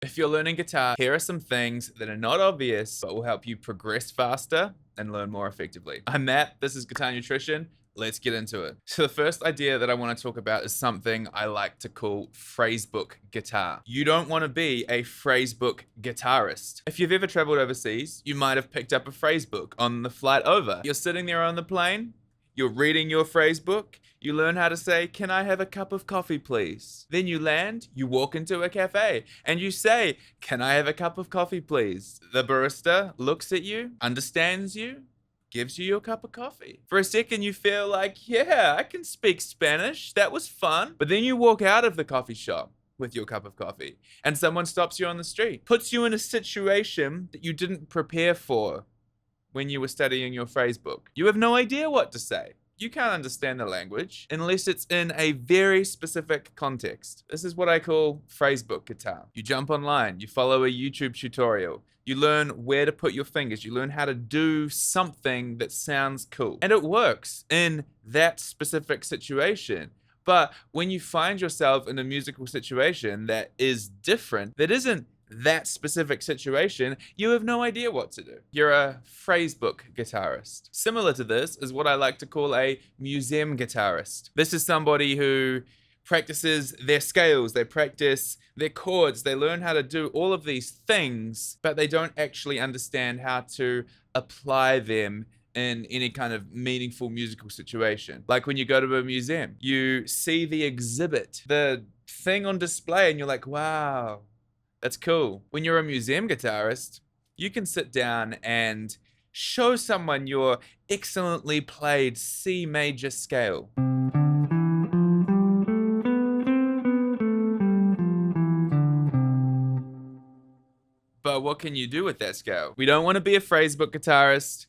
If you're learning guitar, here are some things that are not obvious, but will help you progress faster and learn more effectively. I'm Matt, this is Guitar Nutrition. Let's get into it. So the first idea that I want to talk about is something I like to call phrasebook guitar. You don't want to be a phrasebook guitarist. If you've ever traveled overseas, you might have picked up a phrasebook on the flight over. You're sitting there on the plane, you're reading your phrasebook, you learn how to say, "Can I have a cup of coffee, please?" Then you land, you walk into a cafe, and you say, "Can I have a cup of coffee, please?" The barista looks at you, understands you, gives you your cup of coffee. For a second, you feel like, yeah, I can speak Spanish. That was fun. But then you walk out of the coffee shop with your cup of coffee, and someone stops you on the street, puts you in a situation that you didn't prepare for when you were studying your phrasebook. You have no idea what to say. You can't understand the language unless it's in a very specific context. This is what I call phrasebook guitar. You jump online, you follow a YouTube tutorial, you learn where to put your fingers, you learn how to do something that sounds cool. And it works in that specific situation. But when you find yourself in a musical situation that is different, that isn't that specific situation, you have no idea what to do. You're a phrasebook guitarist. Similar to this is what I like to call a museum guitarist. This is somebody who practices their scales, they practice their chords, they learn how to do all of these things, but they don't actually understand how to apply them in any kind of meaningful musical situation. Like when you go to a museum, you see the exhibit, the thing on display, and you're like, wow, that's cool. When you're a museum guitarist, you can sit down and show someone your excellently played C major scale. But what can you do with that scale? We don't want to be a phrasebook guitarist.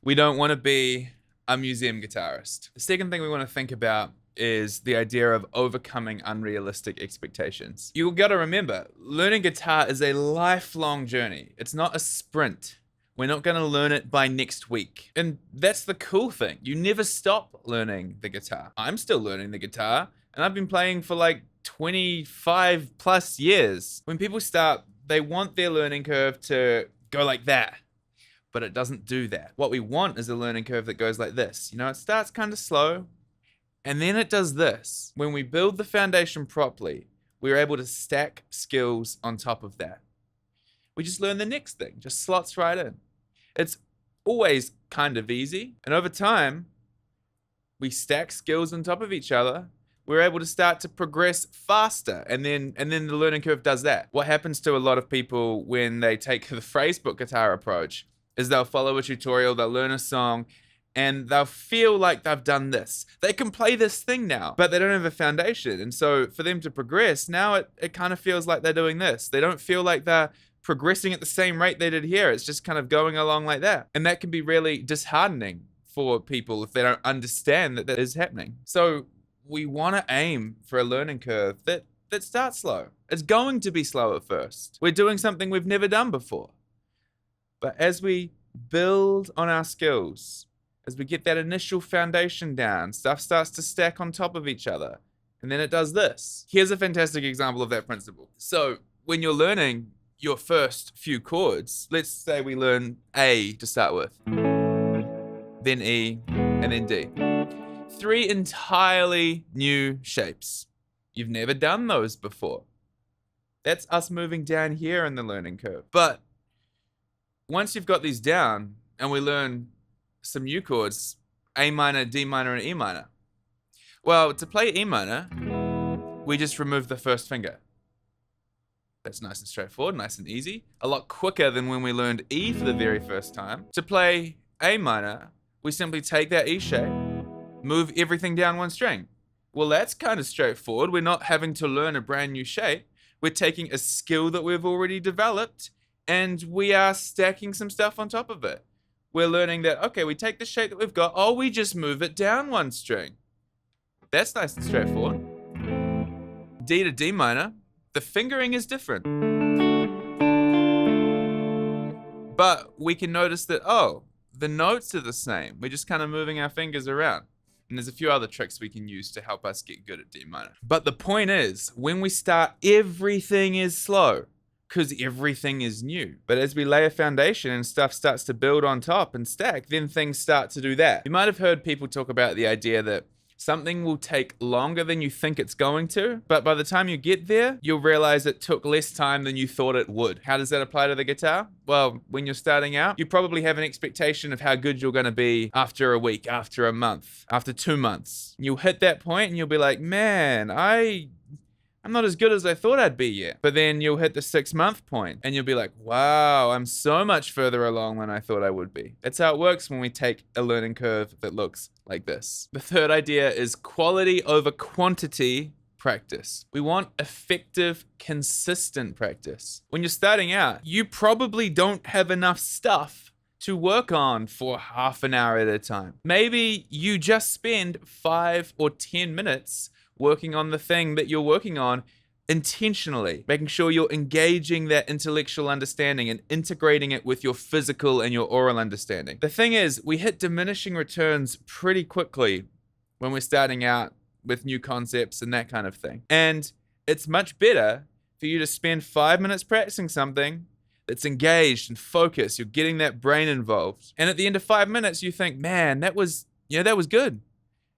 We don't want to be a museum guitarist. The second thing we want to think about is the idea of overcoming unrealistic expectations. You've got to remember, learning guitar is a lifelong journey. It's not a sprint. We're not going to learn it by next week. And that's the cool thing. You never stop learning the guitar. I'm still learning the guitar, and I've been playing for like 25 plus years. When people start, they want their learning curve to go like that, but it doesn't do that. What we want is a learning curve that goes like this. You know, it starts kind of slow, and then it does this. When we build the foundation properly, we're able to stack skills on top of that. We just learn the next thing, just slots right in. It's always kind of easy. And over time, we stack skills on top of each other. We're able to start to progress faster. And then the learning curve does that. What happens to a lot of people when they take the phrasebook guitar approach is they'll follow a tutorial, they'll learn a song, and they'll feel like they've done this. They can play this thing now, but they don't have a foundation. And so for them to progress, now it kind of feels like they're doing this. They don't feel like they're progressing at the same rate they did here. It's just kind of going along like that. And that can be really disheartening for people if they don't understand that that is happening. So we want to aim for a learning curve that starts slow. It's going to be slow at first. We're doing something we've never done before. But as we build on our skills, as we get that initial foundation down, stuff starts to stack on top of each other. And then it does this. Here's a fantastic example of that principle. So when you're learning your first few chords, let's say we learn A to start with, then E, and then D. 3 entirely new shapes. You've never done those before. That's us moving down here in the learning curve. But once you've got these down and we learn some new chords, A minor, D minor, and E minor. Well, to play E minor, we just remove the first finger. That's nice and straightforward, nice and easy. A lot quicker than when we learned E for the very first time. To play A minor, we simply take that E shape, move everything down one string. Well, that's kind of straightforward. We're not having to learn a brand new shape. We're taking a skill that we've already developed, and we are stacking some stuff on top of it. We're learning that, okay, we take the shape that we've got, we just move it down one string. That's nice and straightforward. D to D minor, the fingering is different. But we can notice that, the notes are the same. We're just kind of moving our fingers around. And there's a few other tricks we can use to help us get good at D minor. But the point is, when we start, everything is slow. because everything is new. But as we lay a foundation and stuff starts to build on top and stack, then things start to do that. You might have heard people talk about the idea that something will take longer than you think it's going to, but by the time you get there, you'll realize it took less time than you thought it would. How does that apply to the guitar? Well, when you're starting out, you probably have an expectation of how good you're going to be after a week, after a month, after 2 months. You'll hit that point and you'll be like, man, I'm not as good as I thought I'd be yet. But then you'll hit the 6-month point and you'll be like, wow, I'm so much further along than I thought I would be. That's how it works when we take a learning curve that looks like this. The third idea is quality over quantity practice. We want effective, consistent practice. When you're starting out, you probably don't have enough stuff to work on for half an hour at a time. Maybe you just spend 5 or 10 minutes working on the thing that you're working on intentionally, making sure you're engaging that intellectual understanding and integrating it with your physical and your oral understanding. The thing is, we hit diminishing returns pretty quickly when we're starting out with new concepts and that kind of thing. And it's much better for you to spend 5 minutes practicing something that's engaged and focused. You're getting that brain involved. And at the end of 5 minutes, you think, man, that was good.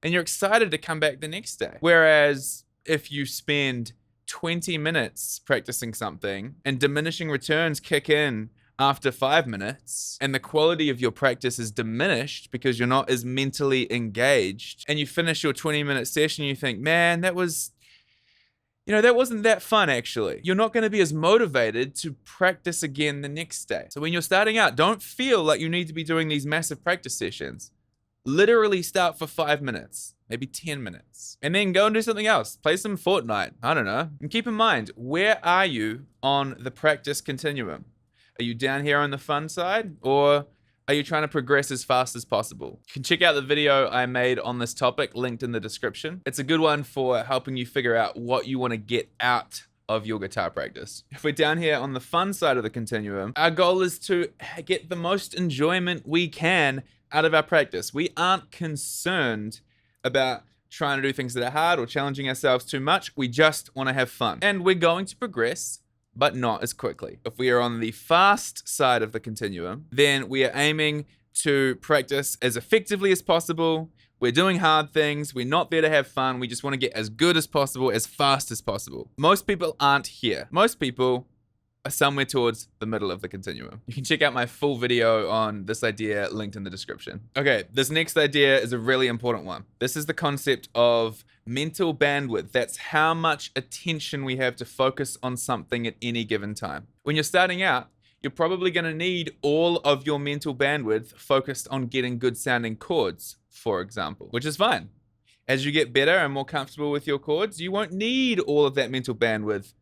And you're excited to come back the next day. Whereas if you spend 20 minutes practicing something and diminishing returns kick in after 5 minutes and the quality of your practice is diminished because you're not as mentally engaged, and you finish your 20-minute session, you think, man, that wasn't that fun actually. You're not going to be as motivated to practice again the next day. So when you're starting out, don't feel like you need to be doing these massive practice sessions. Literally start for 5 minutes, maybe 10 minutes, and then go and do something else. Play some Fortnite. I don't know. And keep in mind, where are you on the practice continuum? Are you down here on the fun side, or are you trying to progress as fast as possible? You can check out the video I made on this topic, linked in the description. It's a good one for helping you figure out what you want to get out of your guitar practice. If we're down here on the fun side of the continuum, our goal is to get the most enjoyment we can out of our practice. We aren't concerned about trying to do things that are hard or challenging ourselves too much. We just want to have fun. And we're going to progress, but not as quickly. If we are on the fast side of the continuum, then we are aiming to practice as effectively as possible. We're doing hard things. We're not there to have fun. We just want to get as good as possible, as fast as possible. Most people aren't here. Most people are somewhere towards the middle of the continuum. You can check out my full video on this idea linked in the description. Okay, this next idea is a really important one. This is the concept of mental bandwidth. That's how much attention we have to focus on something at any given time. When you're starting out, you're probably going to need all of your mental bandwidth focused on getting good sounding chords, for example, which is fine. As you get better and more comfortable with your chords, you won't need all of that mental bandwidth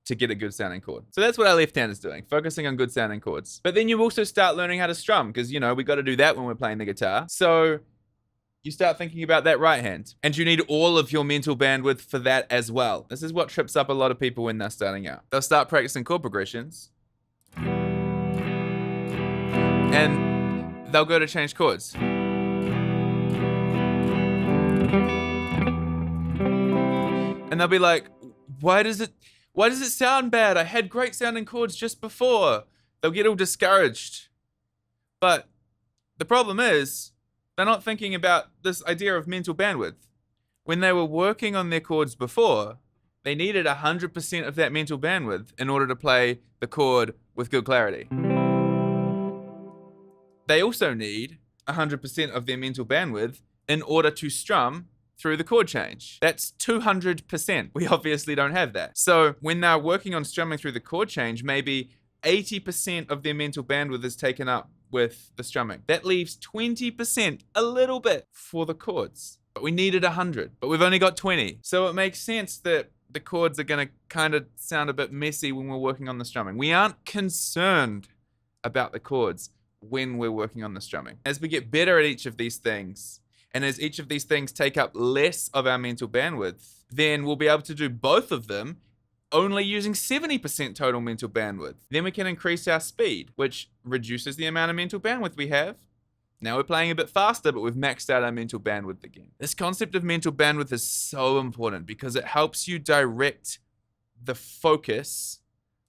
to get a good sounding chord. So that's what our left hand is doing, focusing on good sounding chords. But then you also start learning how to strum, because we got to do that when we're playing the guitar. So you start thinking about that right hand, and you need all of your mental bandwidth for that as well. This is what trips up a lot of people when they're starting out. They'll start practicing chord progressions, and they'll go to change chords. And they'll be like, why does it sound bad? I had great sounding chords just before. They'll get all discouraged. But the problem is, they're not thinking about this idea of mental bandwidth. When they were working on their chords before, they needed 100% of that mental bandwidth in order to play the chord with good clarity. They also need 100% of their mental bandwidth in order to strum through the chord change. That's 200%. We obviously don't have that. So when they're working on strumming through the chord change, maybe 80% of their mental bandwidth is taken up with the strumming. That leaves 20%, a little bit, for the chords. But we needed 100, but we've only got 20. So it makes sense that the chords are gonna kind of sound a bit messy when we're working on the strumming. We aren't concerned about the chords when we're working on the strumming. As we get better at each of these things, and as each of these things take up less of our mental bandwidth, then we'll be able to do both of them only using 70% total mental bandwidth. Then we can increase our speed, which reduces the amount of mental bandwidth we have. Now we're playing a bit faster, but we've maxed out our mental bandwidth again. This concept of mental bandwidth is so important because it helps you direct the focus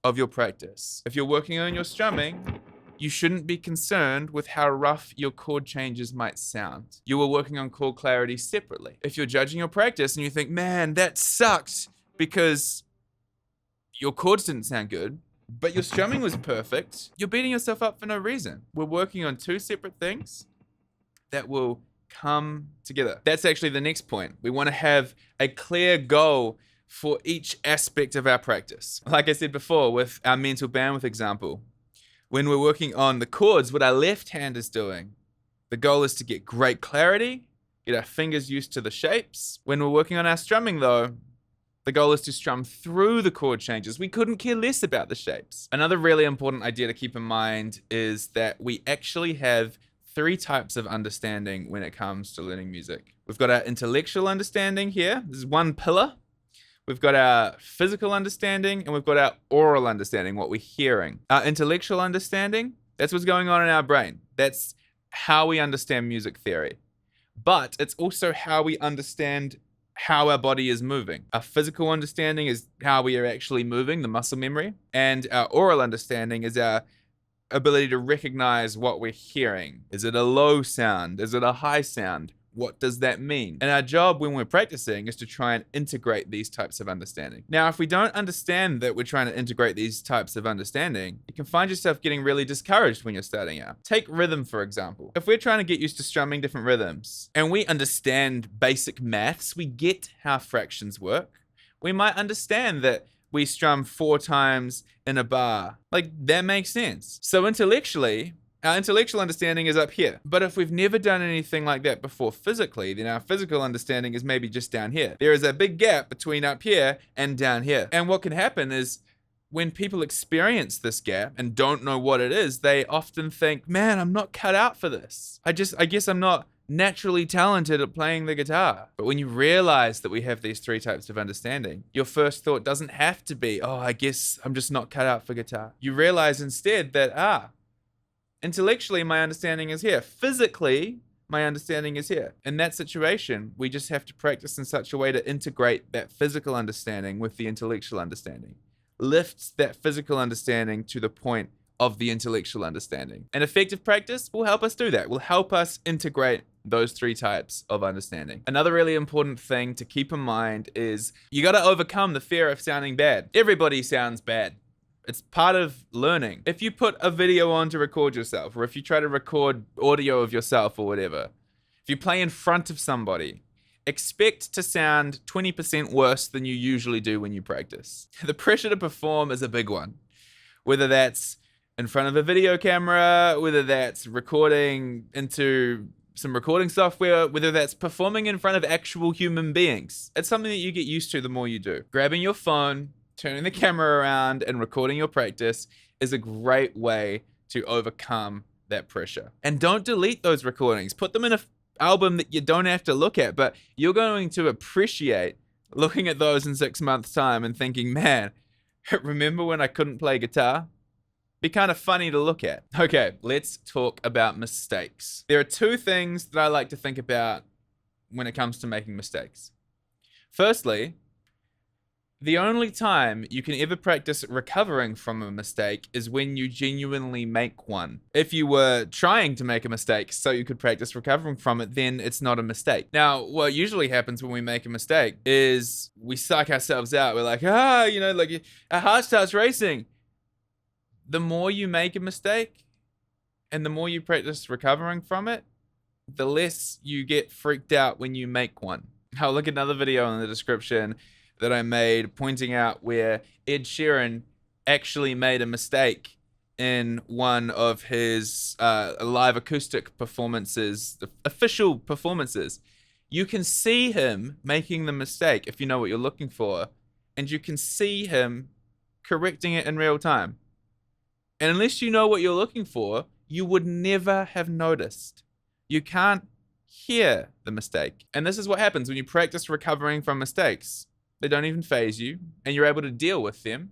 of your practice. If you're working on your strumming, you shouldn't be concerned with how rough your chord changes might sound. You are working on chord clarity separately. If you're judging your practice and you think, man, that sucked because your chords didn't sound good, but your strumming was perfect, you're beating yourself up for no reason. We're working on two separate things that will come together. That's actually the next point. We want to have a clear goal for each aspect of our practice. Like I said before with our mental bandwidth example, when we're working on the chords, what our left hand is doing, the goal is to get great clarity, get our fingers used to the shapes. When we're working on our strumming though, the goal is to strum through the chord changes. We couldn't care less about the shapes. Another really important idea to keep in mind is that we actually have three types of understanding when it comes to learning music. We've got our intellectual understanding here. This is one pillar. We've got our physical understanding and we've got our oral understanding, what we're hearing. Our intellectual understanding, that's what's going on in our brain. That's how we understand music theory. But it's also how we understand how our body is moving. Our physical understanding is how we are actually moving, the muscle memory. And our oral understanding is our ability to recognize what we're hearing. Is it a low sound? Is it a high sound? What does that mean? And our job when we're practicing is to try and integrate these types of understanding. Now, if we don't understand that we're trying to integrate these types of understanding, you can find yourself getting really discouraged when you're starting out. Take rhythm, for example. If we're trying to get used to strumming different rhythms and we understand basic maths, we get how fractions work. We might understand that we strum 4 times in a bar. Like, that makes sense. So intellectually, our intellectual understanding is up here. But if we've never done anything like that before physically, then our physical understanding is maybe just down here. There is a big gap between up here and down here. And what can happen is when people experience this gap and don't know what it is, they often think, man, I'm not cut out for this. I guess I'm not naturally talented at playing the guitar. But when you realize that we have these three types of understanding, your first thought doesn't have to be, oh, I guess I'm just not cut out for guitar. You realize instead that, intellectually, my understanding is here. Physically, my understanding is here. In that situation, we just have to practice in such a way to integrate that physical understanding with the intellectual understanding. Lift that physical understanding to the point of the intellectual understanding. And effective practice will help us do that. Will help us integrate those three types of understanding. Another really important thing to keep in mind is you got to overcome the fear of sounding bad. Everybody sounds bad. It's part of learning. If you put a video on to record yourself, or if you try to record audio of yourself or whatever, if you play in front of somebody, expect to sound 20% worse than you usually do when you practice. The pressure to perform is a big one. Whether that's in front of a video camera, whether that's recording into some recording software, whether that's performing in front of actual human beings. It's something that you get used to the more you do. Grabbing your phone, turning the camera around and recording your practice is a great way to overcome that pressure. And don't delete those recordings. Put them in an album that you don't have to look at, but you're going to appreciate looking at those in 6 months' time and thinking, man, remember when I couldn't play guitar? Be kind of funny to look at. Okay, let's talk about mistakes. There are two things that I like to think about when it comes to making mistakes. Firstly, the only time you can ever practice recovering from a mistake is when you genuinely make one. If you were trying to make a mistake so you could practice recovering from it, then it's not a mistake. Now, what usually happens when we make a mistake is we psych ourselves out. We're like, like our heart starts racing. The more you make a mistake and the more you practice recovering from it, the less you get freaked out when you make one. I'll look at another video in the description that I made pointing out where Ed Sheeran actually made a mistake in one of his live acoustic performances, the official performances. You can see him making the mistake if you know what you're looking for, and you can see him correcting it in real time. And unless you know what you're looking for, you would never have noticed. You can't hear the mistake. And this is what happens when you practice recovering from mistakes. They don't even faze you, and you're able to deal with them.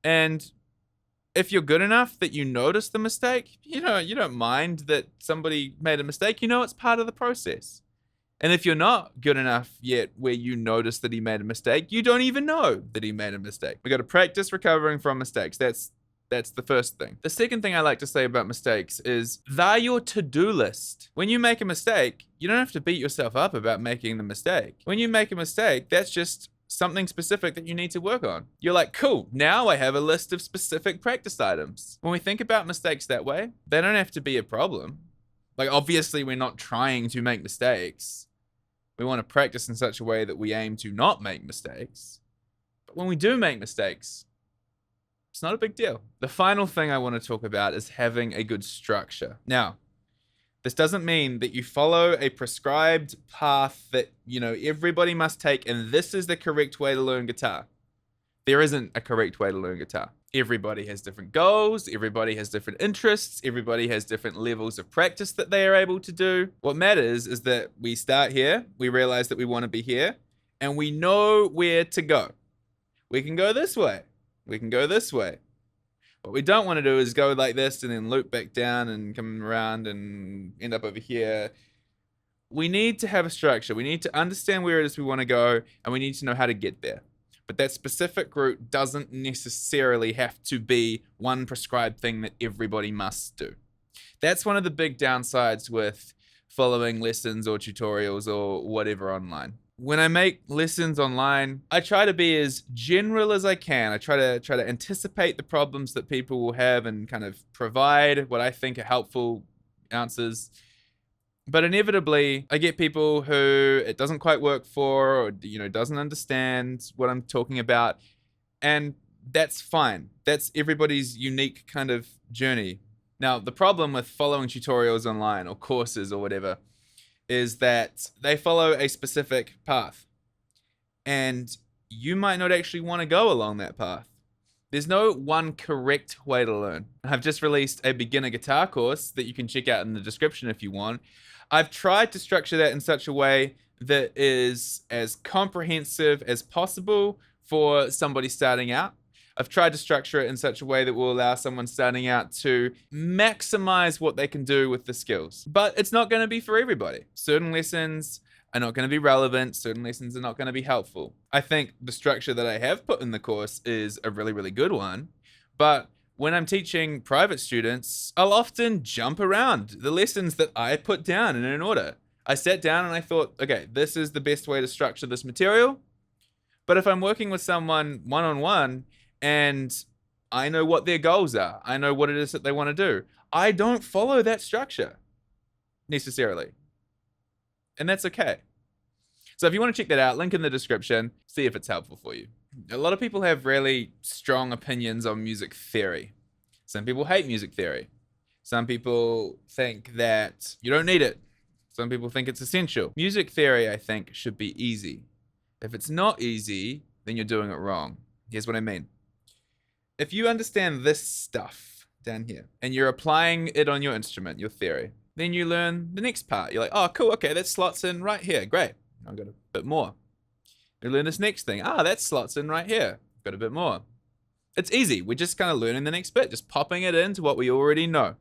And if you're good enough that you notice the mistake, you don't mind that somebody made a mistake. You know it's part of the process. And if you're not good enough yet where you notice that he made a mistake, you don't even know that he made a mistake. We got to practice recovering from mistakes. That's the first thing. The second thing I like to say about mistakes is they're your to-do list. When you make a mistake, you don't have to beat yourself up about making the mistake. When you make a mistake, that's just something specific that you need to work on. You're like, cool, now I have a list of specific practice items. When we think about mistakes that way, they don't have to be a problem. Like, obviously, we're not trying to make mistakes. We want to practice in such a way that we aim to not make mistakes. But when we do make mistakes, it's not a big deal. The final thing I want to talk about is having a good structure. Now, this doesn't mean that you follow a prescribed path that, everybody must take, and this is the correct way to learn guitar. There isn't a correct way to learn guitar. Everybody has different goals, everybody has different interests, everybody has different levels of practice that they are able to do. What matters is that we start here, we realize that we want to be here, and we know where to go. We can go this way. We can go this way. What we don't want to do is go like this and then loop back down and come around and end up over here. We need to have a structure. We need to understand where it is we want to go, and we need to know how to get there. But that specific route doesn't necessarily have to be one prescribed thing that everybody must do. That's one of the big downsides with following lessons or tutorials or whatever online. When I make lessons online, I try to be as general as I can. I try to anticipate the problems that people will have and kind of provide what I think are helpful answers. But inevitably, I get people who it doesn't quite work for, or doesn't understand what I'm talking about, and that's fine. That's everybody's unique kind of journey. Now, the problem with following tutorials online or courses or whatever is that they follow a specific path, and you might not actually want to go along that path. There's no one correct way to learn. I've just released a beginner guitar course that you can check out in the description if you want. I've tried to structure that in such a way that is as comprehensive as possible for somebody starting out. I've tried to structure it in such a way that will allow someone starting out to maximize what they can do with the skills. But it's not going to be for everybody. Certain lessons are not going to be relevant. Certain lessons are not going to be helpful. I think the structure that I have put in the course is a really, really good one. But when I'm teaching private students, I'll often jump around the lessons that I put down in an order. I sat down and I thought, okay, this is the best way to structure this material. But if I'm working with someone one-on-one, and I know what their goals are, I know what it is that they want to do, I don't follow that structure necessarily. And that's okay. So if you want to check that out, link in the description, see if it's helpful for you. A lot of people have really strong opinions on music theory. Some people hate music theory. Some people think that you don't need it. Some people think it's essential. Music theory, I think, should be easy. If it's not easy, then you're doing it wrong. Here's what I mean. If you understand this stuff down here, and you're applying it on your instrument, your theory, then you learn the next part. You're like, oh, cool, okay, that slots in right here. Great. I've got a bit more. You learn this next thing. That slots in right here. Got a bit more. It's easy. We're just kind of learning the next bit, just popping it into what we already know.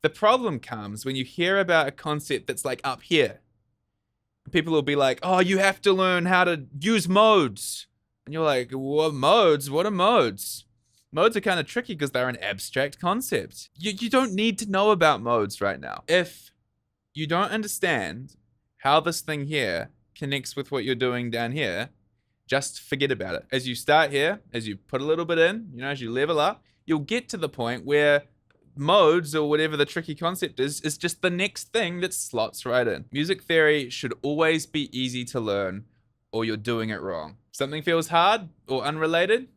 The problem comes when you hear about a concept that's like up here. People will be like, oh, you have to learn how to use modes. And you're like, what modes? What are modes? Modes are kind of tricky because they're an abstract concept. You don't need to know about modes right now. If you don't understand how this thing here connects with what you're doing down here, just forget about it. As you start here, as you put a little bit in, as you level up, you'll get to the point where modes, or whatever the tricky concept is just the next thing that slots right in. Music theory should always be easy to learn, or you're doing it wrong. Something feels hard or unrelated,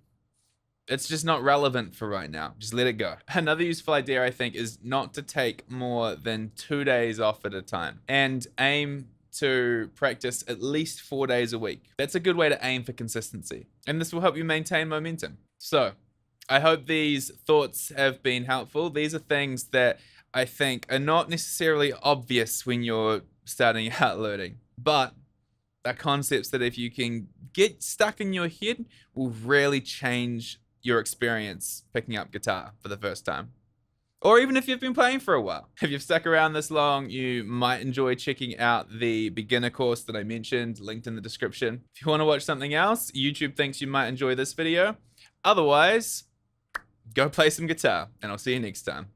it's just not relevant for right now. Just let it go. Another useful idea, I think, is not to take more than 2 days off at a time, and aim to practice at least 4 days a week. That's a good way to aim for consistency, and this will help you maintain momentum. So I hope these thoughts have been helpful. These are things that I think are not necessarily obvious when you're starting out learning, but they're concepts that if you can get stuck in your head will really change your experience picking up guitar for the first time, Or even if you've been playing for a while. If you've stuck around this long, you might enjoy checking out the beginner course that I mentioned, linked in the description. If you want to watch something else, YouTube thinks you might enjoy this video. Otherwise, go play some guitar, and I'll see you next time.